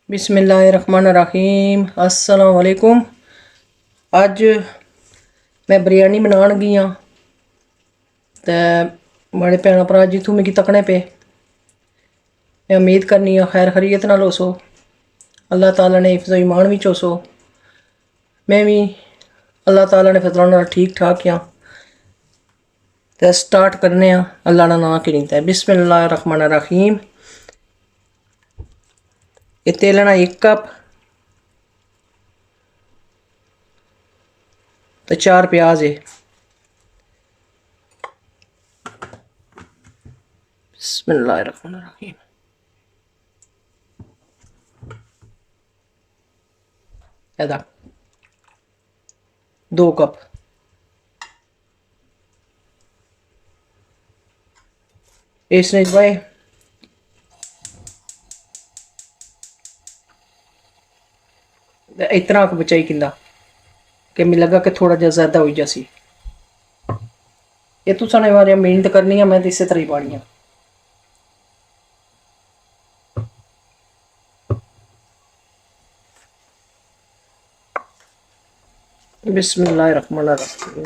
बिस्मिल्लाहिर्रहमानिर्रहीम अस्सलाम वालेकुम। अज मैं बिरयानी बनान लगी हाँ। ते बड़े भैन भरा जित्थों मिगी तकने पे, मैं उम्मीद करनी हाँ खैर खरीयत नाल होसो, अल्लाह ताला ने हिफ्ज़ो ईमान विच होसो। मैं भी अल्लाह ताला ने फजला नाल ठीक ठाक हाँ। ते स्टार्ट करने आं अल्लाह दा नां की लीता बिस्मिल्लाहिर्रहमानिर्रहीम। इत्ते लैना 1 कप ते 4 प्याज है। बिस्मिल्लाहिर्रहमानिर्रहीम। एदा 2 कप इसने भाई इतना क बचाई किंदा कि मिगी लगा कि थोड़ा जिहा ज़्यादा होई जासी। ये तुसां ने वारे मेहनत करनी है, मैं तो इस्सै तरह ही पानी है। बिस्मिल्लाहिर्रहमानिर्रहीम।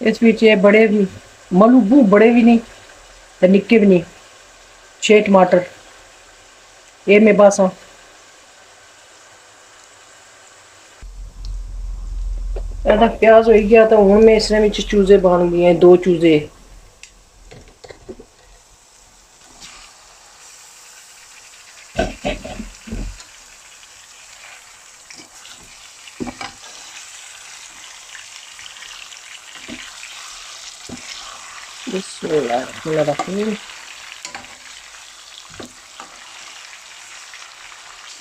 इस बिच बड़े भी मलूबू बड़े भी नहीं ते निक्के भी नहीं, 6 टमाटर ये मेरे पास हाँ। ऐसा प्याज हो गया तो हूँ मैं इसने विच चूजे बन गए 2 चूजे। बिस्मिल्लाहिर्रहमानिर्रहीम।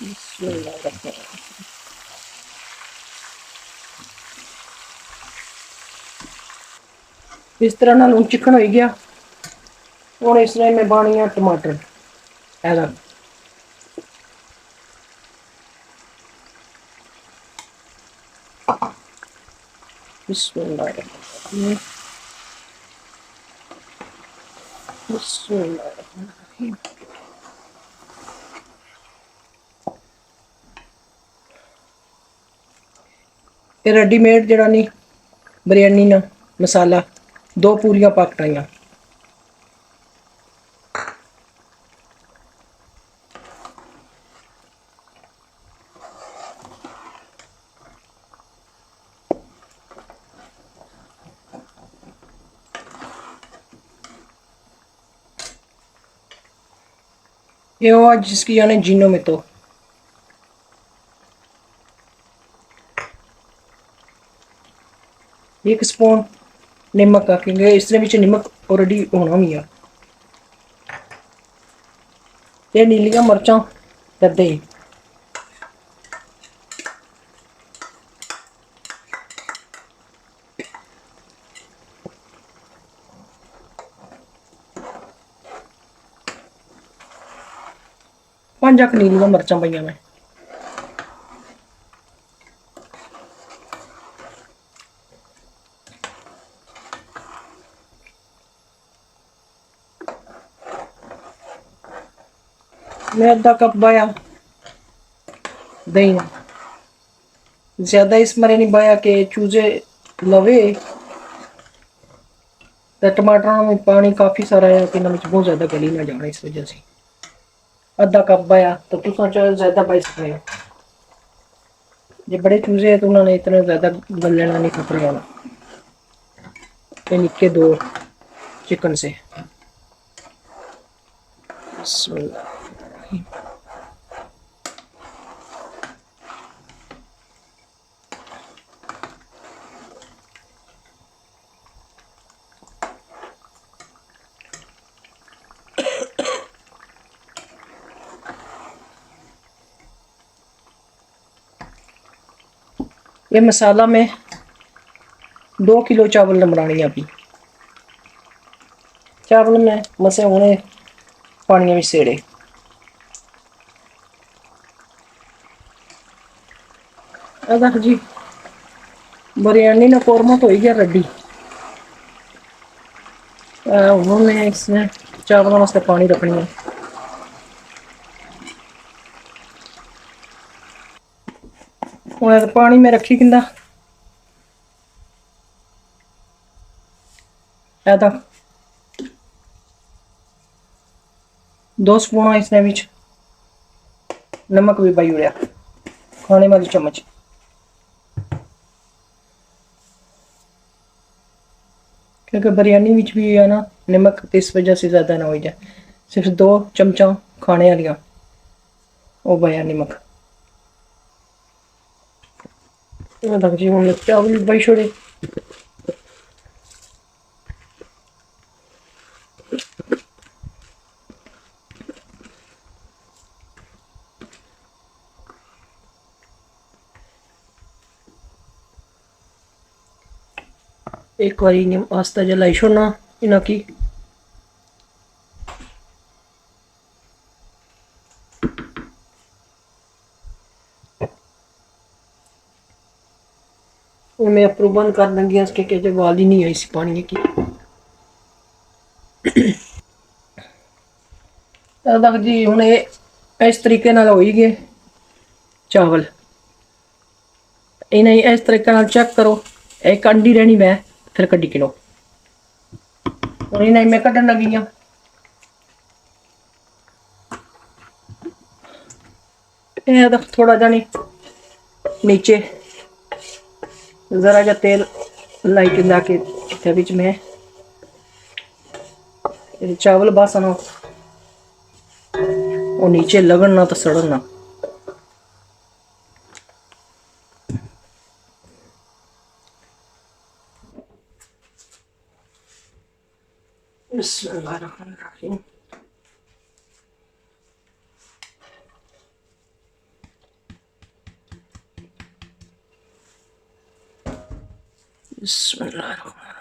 बिस्मिल्लाहिर्रहमानिर्रहीम। इस तरह नाल चिकन हो गया। और इसने मैं पानी है टमाटर ऐसा बिस्मिल्लाहिर्रहमानिर्रहीम। बिस्मिल्लाहिर्रहमानिर्रहीम। ये रेडीमेड जड़ा नहीं बिरयानी ना मसाला 2 पूरियां पाकटाइयां। ये वो जिसकी जाने जीनो में तो 1 स्पून नमक क्योंकि इसने विच नमक ऑलरेडी होना भी है। ये नीलियां मर्चां ते दही 5 नीलियां मर्चां पाइयां मैं। मैं आधा कप पाया दही, ज्यादा इस मरे नहीं पाया कि चूजे लवे तो टमाटर में पानी काफ़ी सारा है कि बहुत ज़्यादा गली ना जाना, इस वजह से आधा कप पाया। तो तुम चाहे ज़्यादा पाई सकते हो, जो बड़े चूजे हैं तो उन्होंने इतना ज़्यादा गल लेना नहीं खतरा वाला। निक्के 2 चिकन से ये मसाला में 2 किलो चावल बनानी अभी। चावल में मसे होने पानी में सेड़े जी बिरयानी ना कौरमा तो ही गया रेडी। उन्होंने इसमें चावलों वास्ते पानी रखनी है। हूँ पानी में रखी किंदा ऐदा 2 स्पून इसने बीच नमक भी पाई उड़िया खाने वाली चम्मच। क्योंकि बिरयानी विच भी है ना नमक तो इस वजह से ज़्यादा ना हो जाए। सिर्फ 2 चमचा खाने वालियाँ वो पाया नमक। लग जी हूँ चावल पाई छोड़े। एक बारी आस्ता जलाई छोड़ना इना की। मैं अप्रूव बंद कर दूंगी इसके वाल ही नहीं आई सी पानी की। लग जी हूँ इस तरीके नाल हो ही गए चावल। इन्हें इस तरीके नाल चेक करो। एक अंडी रहनी मैं फिर कड्डी किलो और इन्हें मैं कड्डन लगी हाँ। थोड़ा जा नहीं नीचे जरा जा तेल लाइट ला के बीच में चावल बासना और नीचे लगन ना तो सड़न ना। बिस्मिल्लाहिर्रहमानिर्रहीम। बिस्मिल्लाहिर्रहमानिर्रहीम।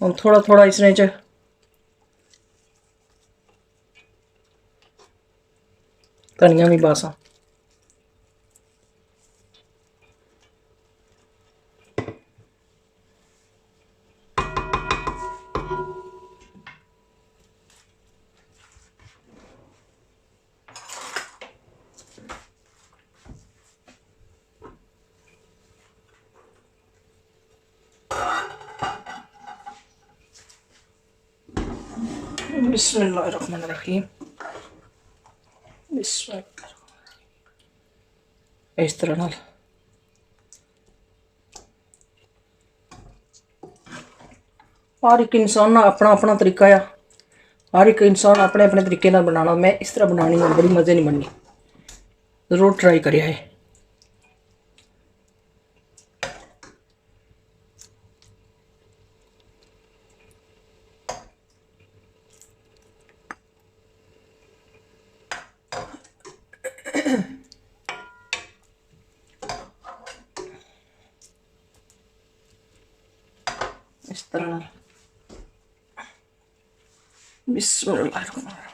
और थोड़ा थोड़ा इसने च धनिया भी बासा। बिस्मिल्लाहिर्रहमानिर्रहीम। इस तरह नाल हर एक इंसान ना अपना अपना तरीका है। हर एक इंसान अपने अपने तरीके नाल बनाना। मैं इस तरह बनानी है बड़ी मज़े नहीं बननी। जरूर ट्राई करिए है। इस तरह बिस्मिल्लाहिर्रहमानिर्रहीम।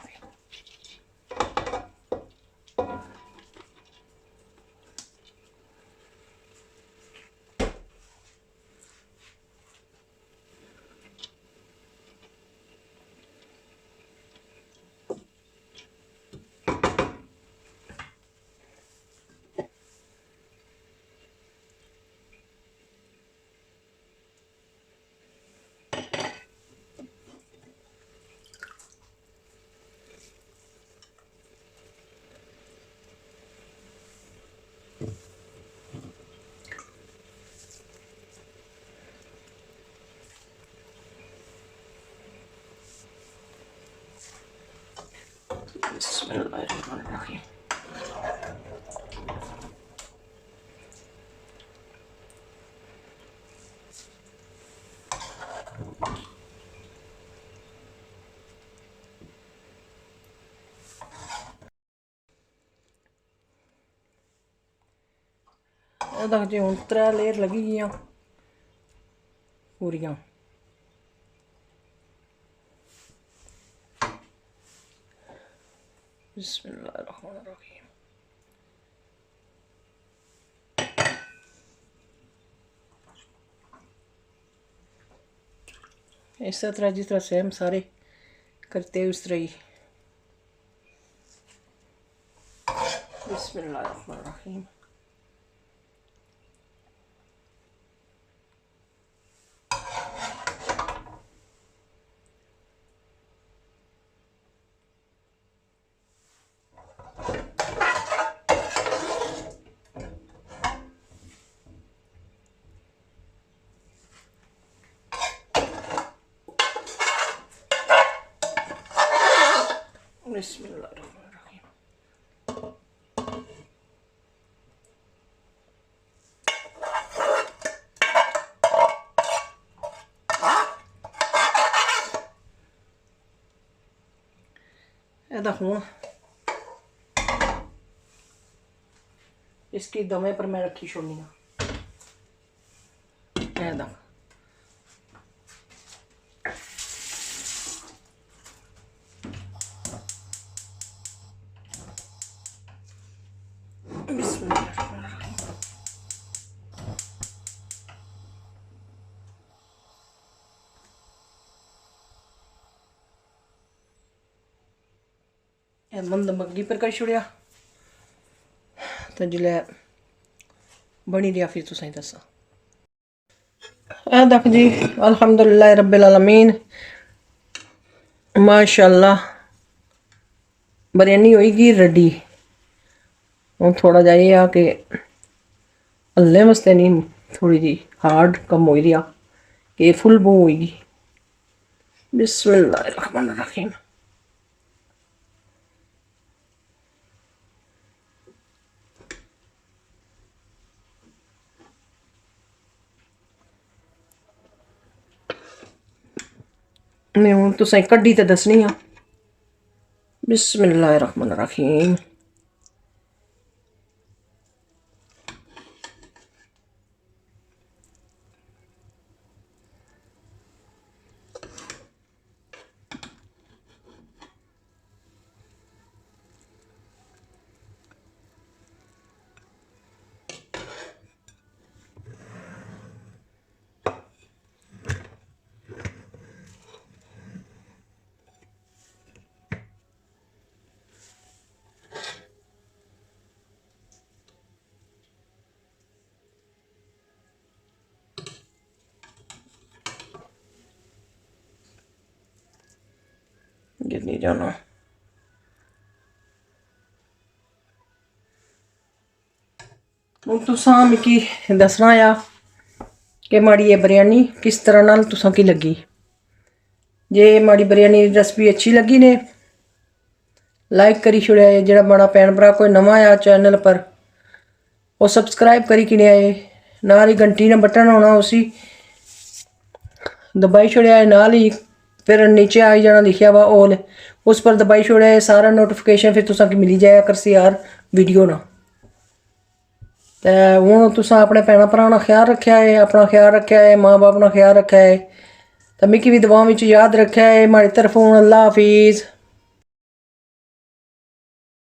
बिस्मिल्लाहिर्रहमानिर्रहीम। ਇਹਦਾ ਜੇ ਹੁਣ 3 ਲੇਅਰ ਲੱਗੀ ਗਈਆਂ ਪੂਰੀਆਂ। बिस्मिल्लाहिर्रहमानिर्रहीम। इस तरह जिस तरह से हम सारे करते हैं उस तरह ही। बिस्मिल्लाहिर्रहमानिर्रहीम। बिस्मिल्लाहिर्रहमानिर्रहीम। ਇਹਦਾ ਹੁਣ इसकी दमे पर मैं रखी छोड़नी है। मंद मग्गी पर कर छुड़िया तो जिले बनी रहा फिर तुसें दसा। देख जी अल्हम्दुलिल्लाह रब्बिल आलमीन माशाअल्लाह बिरयानी होएगी रेडी। हूँ थोड़ा जा ये कि हल्ले वास्ते नहीं थोड़ी जी हार्ड कम हो रहा कि फुल बो होएगी। बिस्मिल्लाहिर्रहमानिर्रहीम। मैं हूँ तुसें कड्डी ते दसनी हाँ। बिस्मिल्लाहिर्रहमानिर्रहीम। गिर नहीं जाना। हूँ तुसा मिकी दसना आ कि माड़ी ये बिरयानी किस तरह नाल तुसा की लगी। जे माड़ी बिरयानी रेसिपी अच्छी लगी ने लाइक करी छोड़िया। जेड़ा बड़ा भैन भरा कोई नवा आया चैनल पर वो सब्सक्राइब करी किने आए। नाल ही घंटी ने बटन होना उसी दबाई छोड़िया। नाल ही फिर नीचे आई जाना लिखिया वा ऑल उस पर दबाई छोड़िया। सारा नोटिफिकेशन फिर तुसा की मिली जाया करसी यार वीडियो ना। तो हूँ तुसा अपने भैन भरा ख्याल रखा है, अपना ख्याल रखा है, माँ बाप का ख्याल रखा है। तो मिकी भी दुआ में याद रखा है। हमारी तरफों अल्लाह हाफिज़।